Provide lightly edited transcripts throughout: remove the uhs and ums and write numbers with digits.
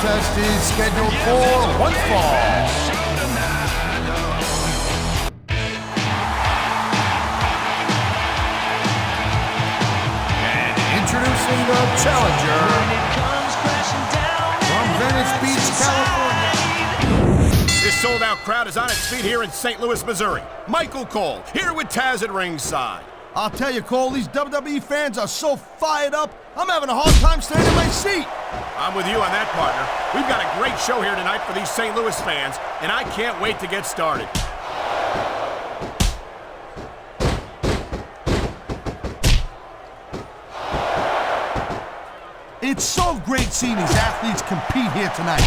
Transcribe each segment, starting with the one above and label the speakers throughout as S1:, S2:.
S1: contest is scheduled for one fall. And introducing the challenger from Venice Beach, California.
S2: This sold-out crowd is on its feet here in St. Louis, Missouri. Michael Cole, here with Taz at ringside.
S1: I'll tell you, Cole, these WWE fans are so fired up, I'm having a hard time staying in my seat.
S2: I'm with you on that, partner. We've got a great show here tonight for these St. Louis fans, and I can't wait to get started.
S1: It's so great seeing these athletes compete here tonight.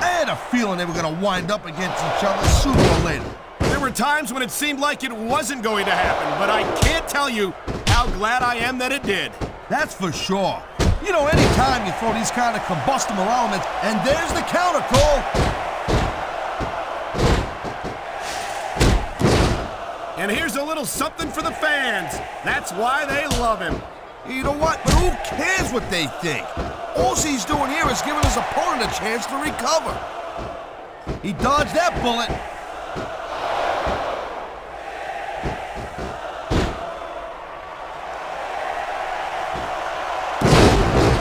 S1: I had a feeling they were going to wind up against each other sooner or later.
S2: There were times when it seemed like it wasn't going to happen, but I can't tell you how glad I am that it did.
S1: That's for sure. You know, anytime you throw these kind of combustible elements, and there's the counter, Cole.
S2: And here's a little something for the fans. That's why they love him.
S1: You know what? But who cares what they think? All he's doing here is giving his opponent a chance to recover. He dodged that bullet.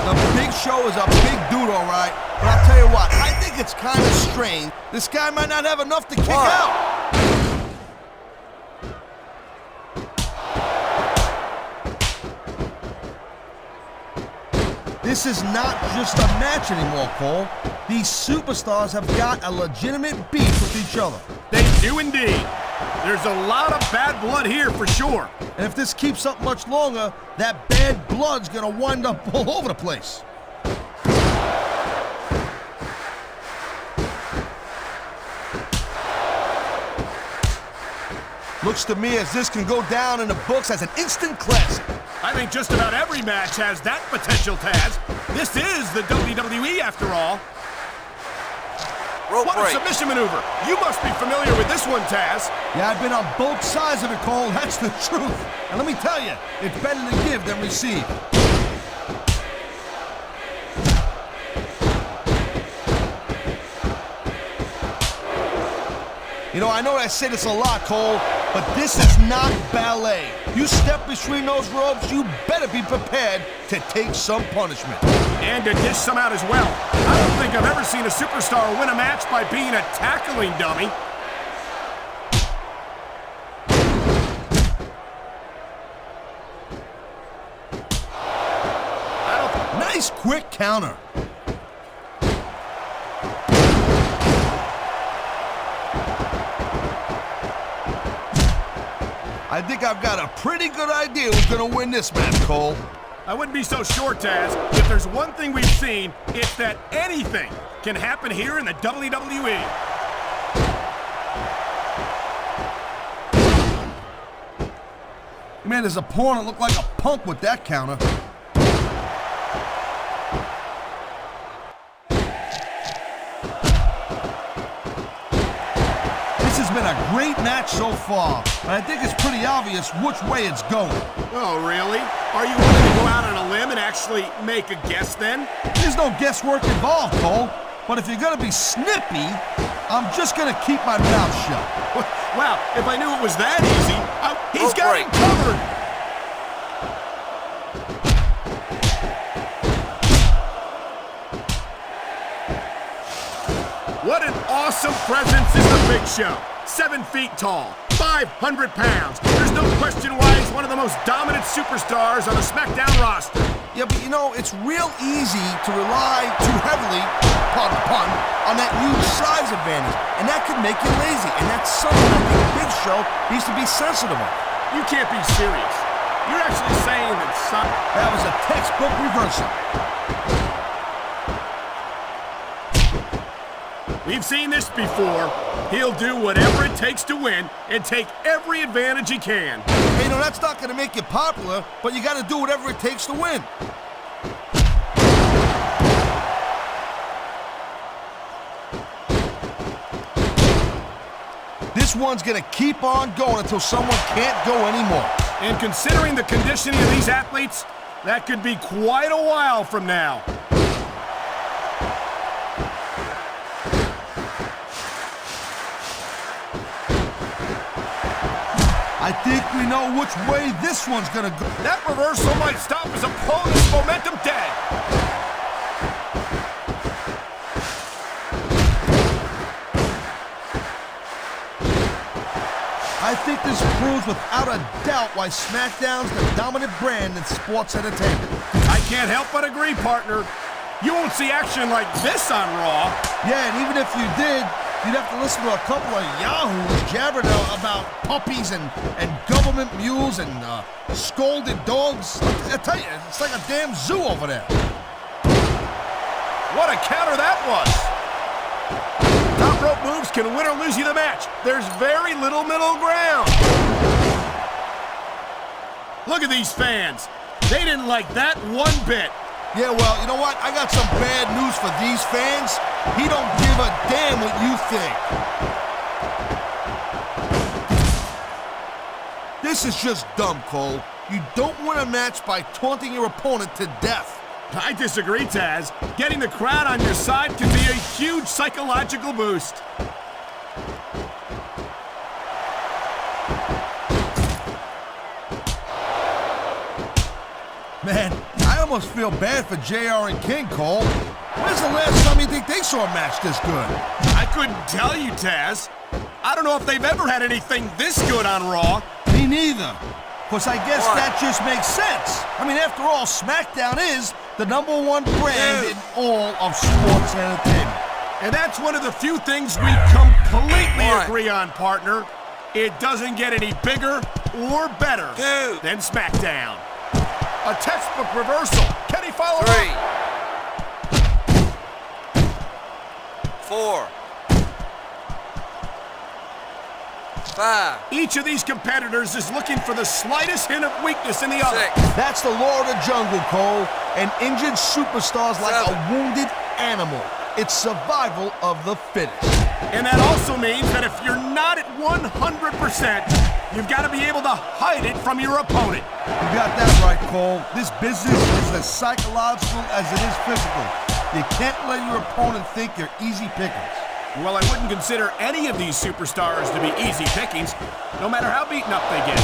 S1: The Big Show is a big dude, all right. But I'll tell you what, I think it's kind of strange. This guy might not have enough to kick out. This is not just a match anymore, Cole. These superstars have got a legitimate beef with each other.
S2: They do indeed. There's a lot of bad blood here for sure.
S1: And if this keeps up much longer, that bad blood's gonna wind up all over the place. Looks to me as this can go down in the books as an instant classic.
S2: I think just about every match has that potential, Taz. This is the WWE after all. What a submission maneuver. You must be familiar with this one, Taz.
S1: Yeah, I've been on both sides of it, Cole. That's the truth. And let me tell you, it's better to give than receive. You know, I know I say this a lot, Cole, but this is not ballet. You step between those ropes, you better be prepared to take some punishment.
S2: And to dish some out as well. I don't think I've ever seen a superstar win a match by being a tackling dummy.
S1: Nice quick counter. I think I've got a pretty good idea who's going to win this match, Cole.
S2: I wouldn't be so sure, Taz. If there's one thing we've seen, it's that anything can happen here in the WWE.
S1: Man, his opponent looked like a punk with that counter. This has been a great match so far, and I think it's pretty obvious which way it's going.
S2: Oh, really? Are you willing to go out on a limb and actually make a guess then?
S1: There's no guesswork involved, Cole. But if you're gonna be snippy, I'm just gonna keep my mouth shut.
S2: Wow, if I knew it was that easy, he's got it covered. What an awesome presence is the Big Show. 7 feet tall, 500 pounds. There's no question why he's one of the most dominant superstars on the SmackDown roster.
S1: Yeah, but you know, it's real easy to rely too heavily, pardon the pun, on that huge size advantage. And that can make you lazy. And that's something I think Big Show needs to be sensitive of.
S2: You can't be serious. You're actually saying that
S1: that was a textbook reversal.
S2: We've seen this before. He'll do whatever it takes to win and take every advantage he can.
S1: Hey, you know, that's not going to make you popular, but you got to do whatever it takes to win. This one's going to keep on going until someone can't go anymore.
S2: And considering the conditioning of these athletes, that could be quite a while from now.
S1: I think we know which way this one's gonna go.
S2: That reversal might stop his opponent's momentum dead.
S1: I think this proves without a doubt why SmackDown's the dominant brand in sports entertainment.
S2: I can't help but agree, partner. You won't see action like this on Raw.
S1: Yeah, and even if you did, you'd have to listen to a couple of yahoos jabbering about puppies and government mules and scolded dogs. I tell you, it's like a damn zoo over there.
S2: What a counter that was. Top rope moves can win or lose you the match. There's very little middle ground. Look at these fans. They didn't like that one bit.
S1: Yeah, well, you know what? I got some bad news for these fans. He don't give a damn what you think. This is just dumb, Cole. You don't win a match by taunting your opponent to death.
S2: I disagree, Taz. Getting the crowd on your side can be a huge psychological boost.
S1: Man, I almost feel bad for JR and King, Cole. When's the last time you think they saw a match this good?
S2: I couldn't tell you, Taz. I don't know if they've ever had anything this good on Raw.
S1: Me neither. Because I guess that just makes sense. I mean, after all, SmackDown is the #1 brand in all of sports entertainment.
S2: And that's one of the few things we completely agree on, partner. It doesn't get any bigger or better than SmackDown. A textbook reversal. Can he follow up?
S3: 3, 4, 5.
S2: Each of these competitors is looking for the slightest hint of weakness in the other.
S3: 6.
S1: That's the law of the jungle, Cole. An injured superstar's like
S3: 7.
S1: a wounded animal. It's survival of the fittest.
S2: And that also means that if you're not at 100%, you've got to be able to hide it from your opponent.
S1: You got that right, Cole. This business is as psychological as it is physical. You can't let your opponent think you're easy pickings.
S2: Well, I wouldn't consider any of these superstars to be easy pickings, no matter how beaten up they get.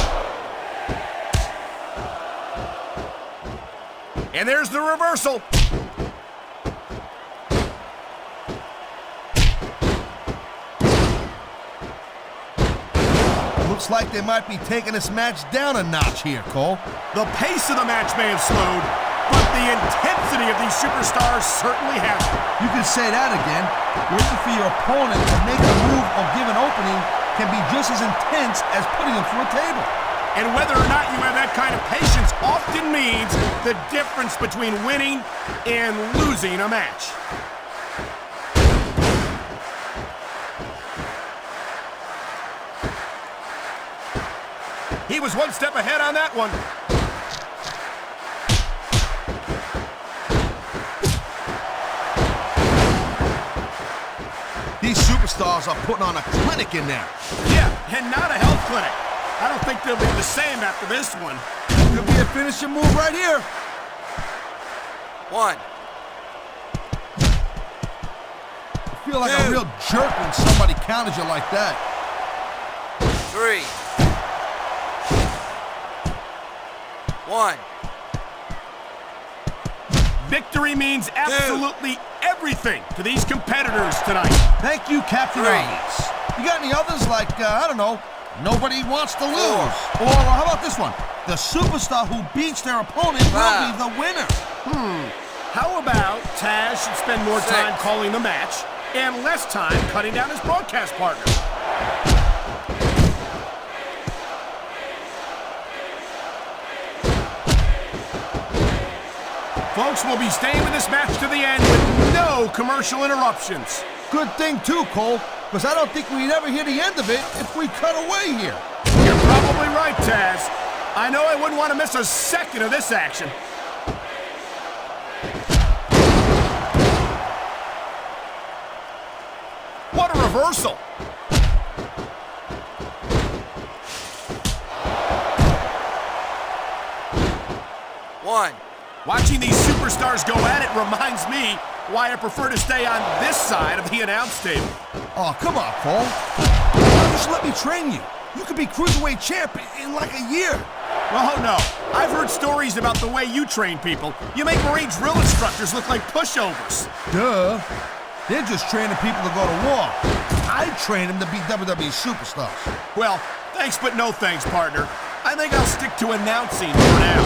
S2: And there's the reversal.
S1: Looks like they might be taking this match down a notch here, Cole.
S2: The pace of the match may have slowed, but the intensity of these superstars certainly hasn't.
S1: You can say that again. Waiting for your opponent to make a move or give an opening can be just as intense as putting him through a table.
S2: And whether or not you have that kind of patience often means the difference between winning and losing a match. He was one step ahead on that one.
S1: These superstars are putting on a clinic in there.
S2: Yeah, and not a health clinic. I don't think they'll be the same after this one.
S1: Could be a finishing move right here.
S3: 1.
S1: I feel like a real jerk when somebody counters you like that.
S3: 3, 1.
S2: Victory means absolutely everything to these competitors tonight.
S1: Thank you, Captain
S3: 3.
S1: Obvious. You got any others like, I don't know, nobody wants to lose? Or how about this one? The superstar who beats their opponent will be the winner.
S2: How about Taz should spend more
S3: 6.
S2: time calling the match and less time cutting down his broadcast partner? Folks, we'll be staying with this match to the end with no commercial interruptions.
S1: Good thing, too, Cole, because I don't think we'd ever hear the end of it if we cut away here.
S2: You're probably right, Taz. I know I wouldn't want to miss a second of this action. What a reversal!
S3: One.
S2: Watching these superstars go at it reminds me why I prefer to stay on this side of the announce table.
S1: Oh, come on, Cole. Just let me train you. You could be cruiserweight champ in like a year.
S2: Well, no. I've heard stories about the way you train people. You make Marine drill instructors look like pushovers.
S1: Duh. They're just training people to go to war. I train them to be WWE superstars.
S2: Well, thanks but no thanks, partner. I think I'll stick to announcing for now.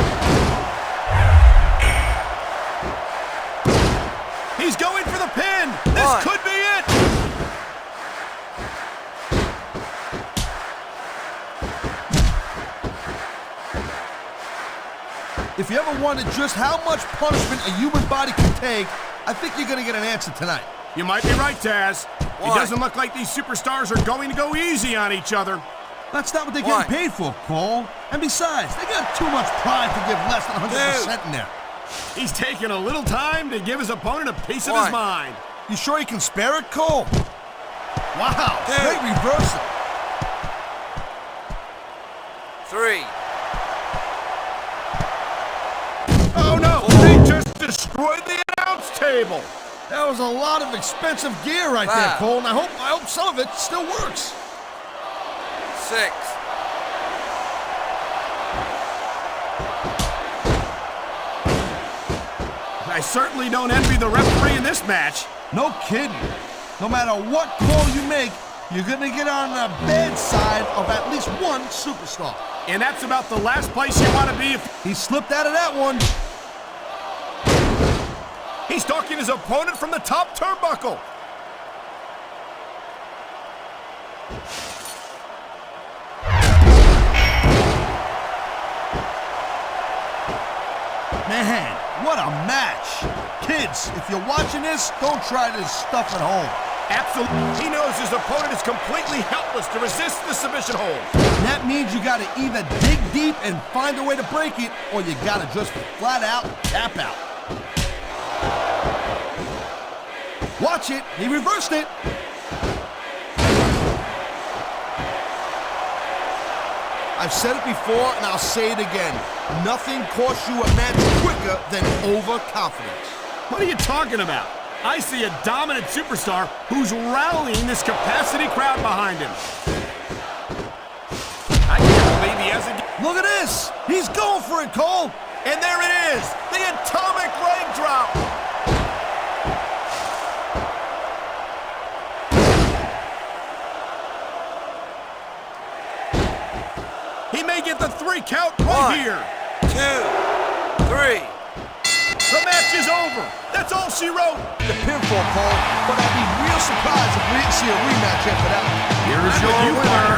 S2: He's going for the pin! This could be it!
S1: If you ever wondered just how much punishment a human body can take, I think you're gonna get an answer tonight.
S2: You might be right, Taz. It doesn't look like these superstars are going to go easy on each other.
S1: That's not what they're getting paid for, Cole. And besides, they got too much pride to give less than 100% in there.
S2: He's taking a little time to give his opponent a piece of his mind.
S1: You sure he can spare it, Cole? Wow, great reversal.
S3: 3.
S2: Oh no, they just destroyed the announce table.
S1: That was a lot of expensive gear right there, Cole, and I hope some of it still works.
S3: 6.
S2: I certainly don't envy the referee in this match.
S1: No kidding. No matter what call you make, you're gonna get on the bad side of at least one superstar.
S2: And that's about the last place you want to be if...
S1: He slipped out of that one.
S2: He's stalking his opponent from the top turnbuckle.
S1: Man, what a match. Kids, if you're watching this, don't try this stuff at home.
S2: Absolutely. He knows his opponent is completely helpless to resist the submission hold.
S1: That means you gotta either dig deep and find a way to break it, or you gotta just flat out tap out. Watch it, he reversed it. I've said it before and I'll say it again. Nothing costs you a match quicker than overconfidence.
S2: What are you talking about? I see a dominant superstar who's rallying this capacity crowd behind him. I can't believe he hasn't...
S1: Look at this! He's going for it, Cole!
S2: And there it is! The atomic leg drop! He may get the 3 count right here.
S3: 2, 3.
S2: The match is over. That's all she wrote.
S1: The pinfall, Cole, but I'd be real surprised if we didn't see a rematch after that.
S2: Here is your winner